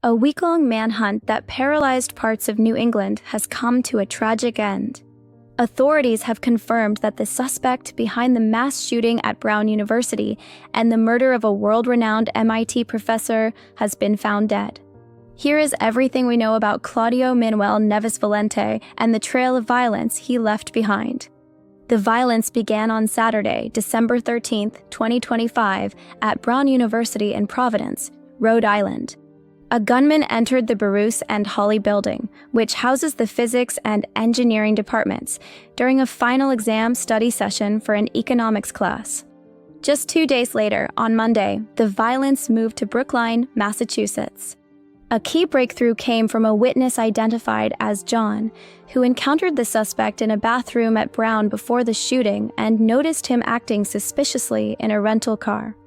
A week-long manhunt that paralyzed parts of New England has come to a tragic end. Authorities have confirmed that the suspect behind the mass shooting at Brown University and the murder of a world-renowned MIT professor has been found dead. Here is everything we know about Claudio Manuel Neves Valente and the trail of violence he left behind. The violence began on Saturday, December 13, 2025, at Brown University in Providence, Rhode Island. A gunman entered the Bruce and Hawley building, which houses the physics and engineering departments, during a final exam study session for an economics class. Just 2 days later, on Monday, the violence moved to Brookline, Massachusetts. A key breakthrough came from a witness identified as John, who encountered the suspect in a bathroom at Brown before the shooting and noticed him acting suspiciously in a rental car.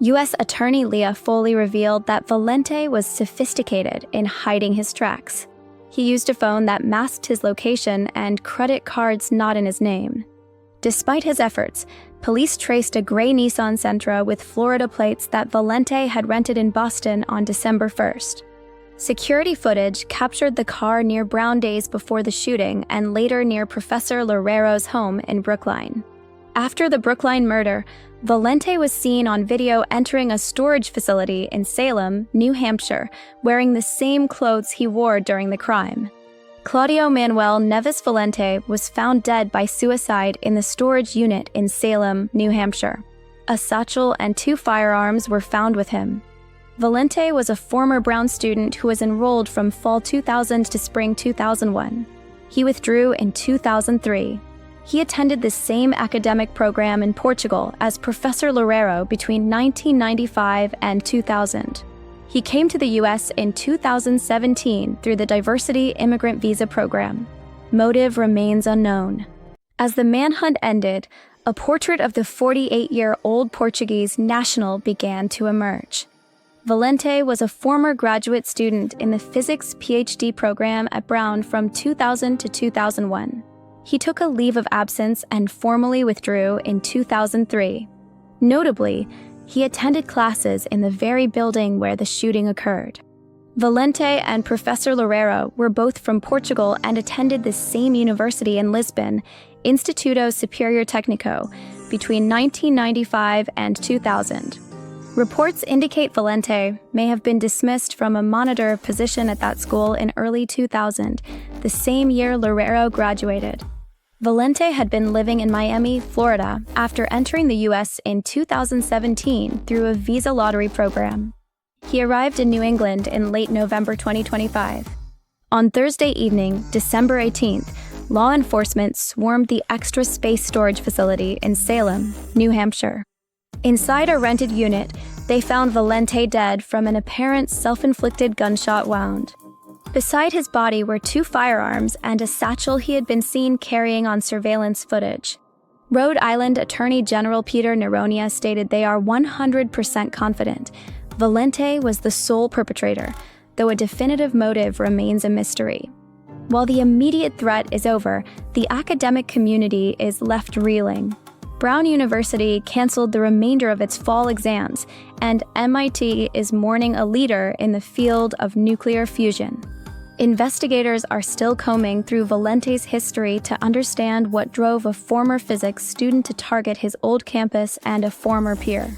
U.S. Attorney Leah Foley revealed that Valente was sophisticated in hiding his tracks. He used a phone that masked his location and credit cards not in his name. Despite his efforts, police traced a gray Nissan Sentra with Florida plates that Valente had rented in Boston on December 1st. Security footage captured the car near Brown days before the shooting and later near Professor Loureiro's home in Brookline. After the Brookline murder, Valente was seen on video entering a storage facility in Salem, New Hampshire, wearing the same clothes he wore during the crime. Claudio Manuel Neves Valente was found dead by suicide in the storage unit in Salem, New Hampshire. A satchel and 2 firearms were found with him. Valente was a former Brown student who was enrolled from fall 2000 to spring 2001. He withdrew in 2003. He attended the same academic program in Portugal as Professor Loureiro between 1995 and 2000. He came to the U.S. in 2017 through the Diversity Immigrant Visa Program. Motive remains unknown. As the manhunt ended, a portrait of the 48-year-old Portuguese national began to emerge. Valente was a former graduate student in the physics PhD program at Brown from 2000 to 2001. He took a leave of absence and formally withdrew in 2003. Notably, he attended classes in the very building where the shooting occurred. Valente and Professor Loureiro were both from Portugal and attended the same university in Lisbon, Instituto Superior Técnico, between 1995 and 2000. Reports indicate Valente may have been dismissed from a monitor position at that school in early 2000, the same year Loureiro graduated. Valente had been living in Miami, Florida, after entering the U.S. in 2017 through a visa lottery program. He arrived in New England in late November 2025. On Thursday evening, December 18th, law enforcement swarmed the Extra Space Storage Facility in Salem, New Hampshire. Inside a rented unit, they found Valente dead from an apparent self-inflicted gunshot wound. Beside his body were 2 firearms and a satchel he had been seen carrying on surveillance footage. Rhode Island Attorney General Peter Neronia stated they are 100% confident Valente was the sole perpetrator, though a definitive motive remains a mystery. While the immediate threat is over, the academic community is left reeling. Brown University canceled the remainder of its fall exams, and MIT is mourning a leader in the field of nuclear fusion. Investigators are still combing through Valente's history to understand what drove a former physics student to target his old campus and a former peer.